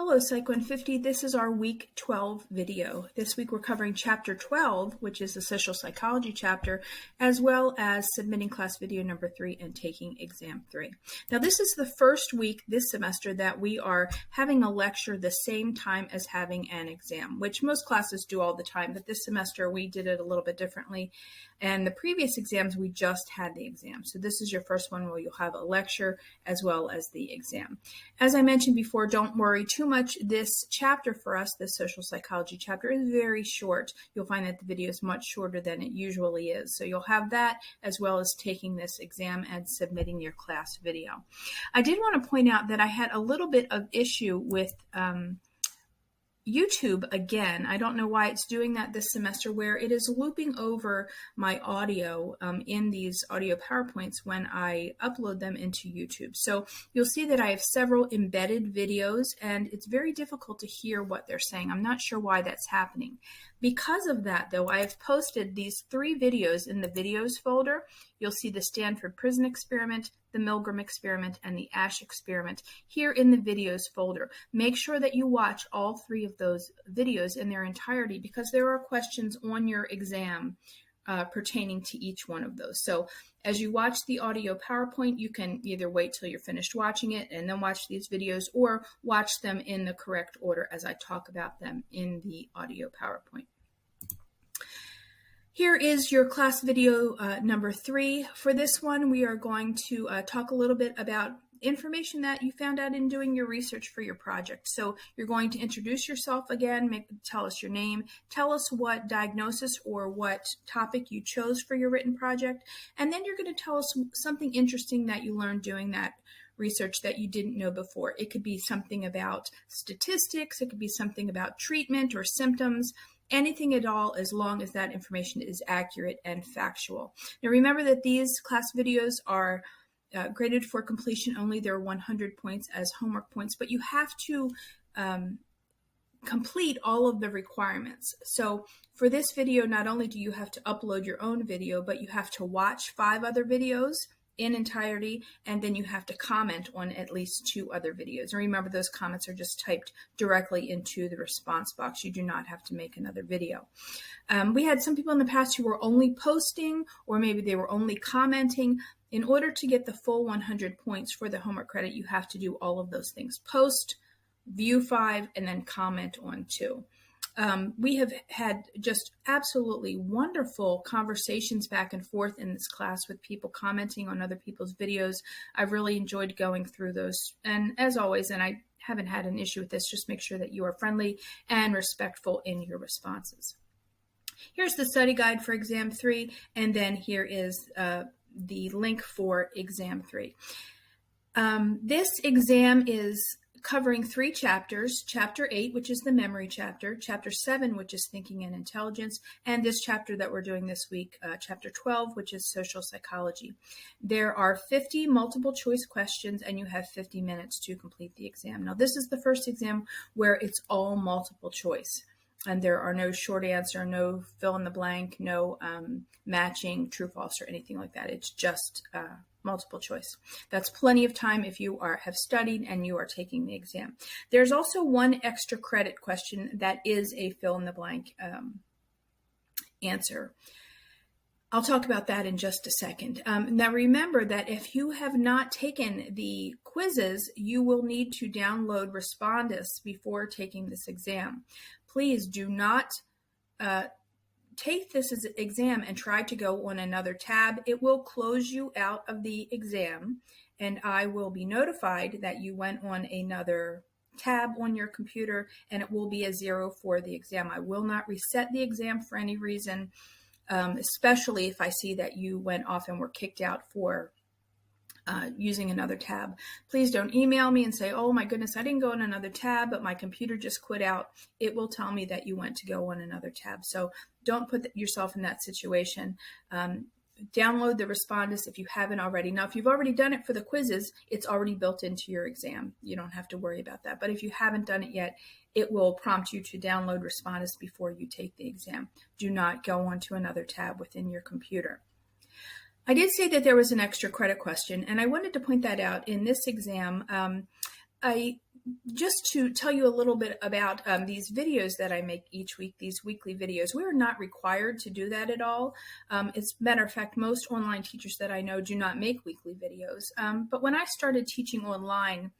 Hello, Psych 150. This is our week 12 video. This week we're covering chapter 12, which is the social psychology chapter, as well as submitting class video number 3 and taking exam 3. Now, this is the first week this semester that we are having a lecture the same time as having an exam, which most classes do all the time, but this semester we did it a little bit differently. And the previous exams, we just had the exam. So this is your first one where you'll have a lecture as well as the exam. As I mentioned before, don't worry too much. This chapter for us, this social psychology chapter, is very short. You'll find that the video is much shorter than it usually is. So you'll have that as well as taking this exam and submitting your class video. I did want to point out that I had a little bit of issue with YouTube again. I don't know why it's doing that this semester, where it is looping over my audio in these audio PowerPoints when I upload them into YouTube. So you'll see that I have several embedded videos, and it's very difficult to hear what they're saying. I'm not sure why that's happening. Because of that, though, I have posted these 3 videos in the videos folder. You'll see the Stanford Prison Experiment, the Milgram Experiment, and the Ash Experiment here in the videos folder. Make sure that you watch all 3 of those videos in their entirety, because there are questions on your exam pertaining to each one of those. So as you watch the audio PowerPoint, you can either wait till you're finished watching it and then watch these videos, or watch them in the correct order as I talk about them in the audio PowerPoint. Here is your class video number 3. For this one, we are going to talk a little bit about information that you found out in doing your research for your project. So you're going to introduce yourself again, tell us your name, tell us what diagnosis or what topic you chose for your written project, and then you're going to tell us something interesting that you learned doing that research that you didn't know before. It could be something about statistics, it could be something about treatment or symptoms, anything at all, as long as that information is accurate and factual. Now remember that these class videos are graded for completion only. There are 100 points as homework points, but you have to complete all of the requirements. So for this video, not only do you have to upload your own video, but you have to watch 5 other videos in entirety, and then you have to comment on at least 2 other videos. And remember, those comments are just typed directly into the response box. You do not have to make another video. We had some people in the past who were only posting, or maybe they were only commenting. In order to get the full 100 points for the homework credit, you have to do all of those things: post, view 5, and then comment on 2. We have had just absolutely wonderful conversations back and forth in this class with people commenting on other people's videos. I've really enjoyed going through those. And as always, and I haven't had an issue with this, just make sure that you are friendly and respectful in your responses. Here's the study guide for exam 3, and then here is the link for exam 3. This exam is covering 3 chapters: Chapter 8, which is the memory chapter; Chapter 7, which is thinking and intelligence; and this chapter that we're doing this week, Chapter 12, which is social psychology. There are 50 multiple choice questions, and you have 50 minutes to complete the exam. Now, this is the first exam where it's all multiple choice, and there are no short answer, no fill in the blank, no matching true, false, or anything like that. It's just multiple choice. That's plenty of time if you have studied and you are taking the exam. There's also 1 extra credit question that is a fill in the blank answer. I'll talk about that in just a second. Now remember that if you have not taken the quizzes, you will need to download Respondus before taking this exam. Please do not take this as an exam and try to go on another tab. It will close you out of the exam, and I will be notified that you went on another tab on your computer, and it will be a 0 for the exam. I will not reset the exam for any reason, especially if I see that you went off and were kicked out for using another tab. Please don't email me and say, oh my goodness, I didn't go on another tab, but my computer just quit out. It will tell me that you went to go on another tab. So don't put yourself in that situation. Download the Respondus if you haven't already. Now, if you've already done it for the quizzes, it's already built into your exam. You don't have to worry about that. But if you haven't done it yet, it will prompt you to download Respondus before you take the exam. Do not go onto another tab within your computer. I did say that there was an extra credit question, and I wanted to point that out. In this exam, I just to tell you a little bit about these videos that I make each week, these weekly videos, we are not required to do that at all. As a matter of fact, most online teachers that I know do not make weekly videos. But when I started teaching online,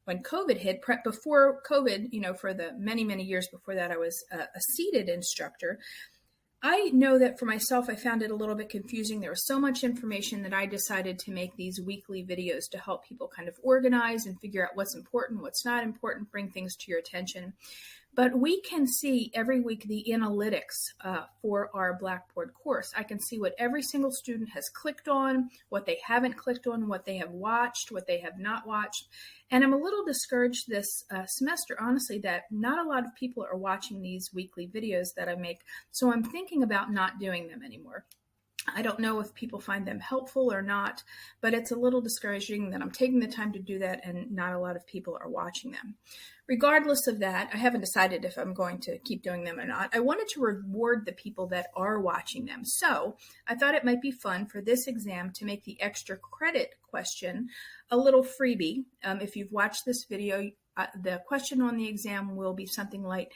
when COVID hit, before COVID, for the many, many years before that, I was a seated instructor. I know that for myself, I found it a little bit confusing. There was so much information that I decided to make these weekly videos to help people kind of organize and figure out what's important, what's not important, bring things to your attention. But we can see every week the analytics for our Blackboard course. I can see what every single student has clicked on, what they haven't clicked on, what they have watched, what they have not watched. And I'm a little discouraged this semester, honestly, that not a lot of people are watching these weekly videos that I make. So I'm thinking about not doing them anymore. I don't know if people find them helpful or not, but it's a little discouraging that I'm taking the time to do that and not a lot of people are watching them. Regardless of that, I haven't decided if I'm going to keep doing them or not. I wanted to reward the people that are watching them. So I thought it might be fun for this exam to make the extra credit question a little freebie. If you've watched this video, the question on the exam will be something like,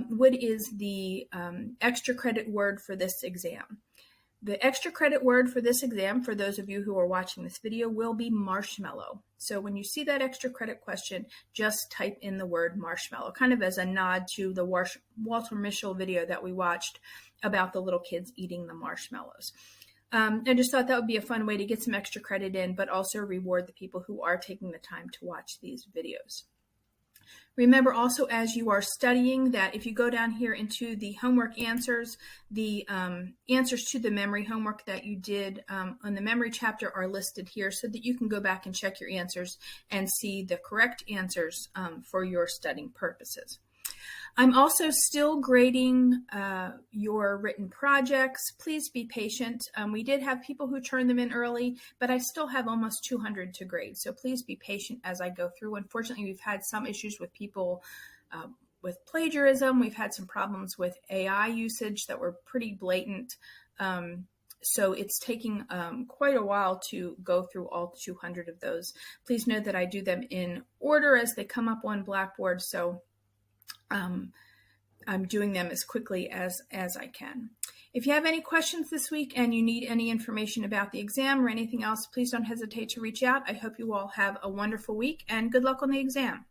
what is the extra credit word for this exam? The extra credit word for this exam, for those of you who are watching this video, will be marshmallow. So when you see that extra credit question, just type in the word marshmallow, kind of as a nod to the Walter Mischel video that we watched about the little kids eating the marshmallows. I just thought that would be a fun way to get some extra credit in, but also reward the people who are taking the time to watch these videos. Remember also, as you are studying, that if you go down here into the homework answers, the answers to the memory homework that you did on the memory chapter are listed here so that you can go back and check your answers and see the correct answers for your studying purposes. I'm also still grading your written projects. Please be patient. We did have people who turned them in early, but I still have almost 200 to grade. So please be patient as I go through. Unfortunately, we've had some issues with people with plagiarism. We've had some problems with AI usage that were pretty blatant. So it's taking quite a while to go through all 200 of those. Please note that I do them in order as they come up on Blackboard. So I'm doing them as quickly as I can. If you have any questions this week and you need any information about the exam or anything else, please don't hesitate to reach out. I hope you all have a wonderful week and good luck on the exam.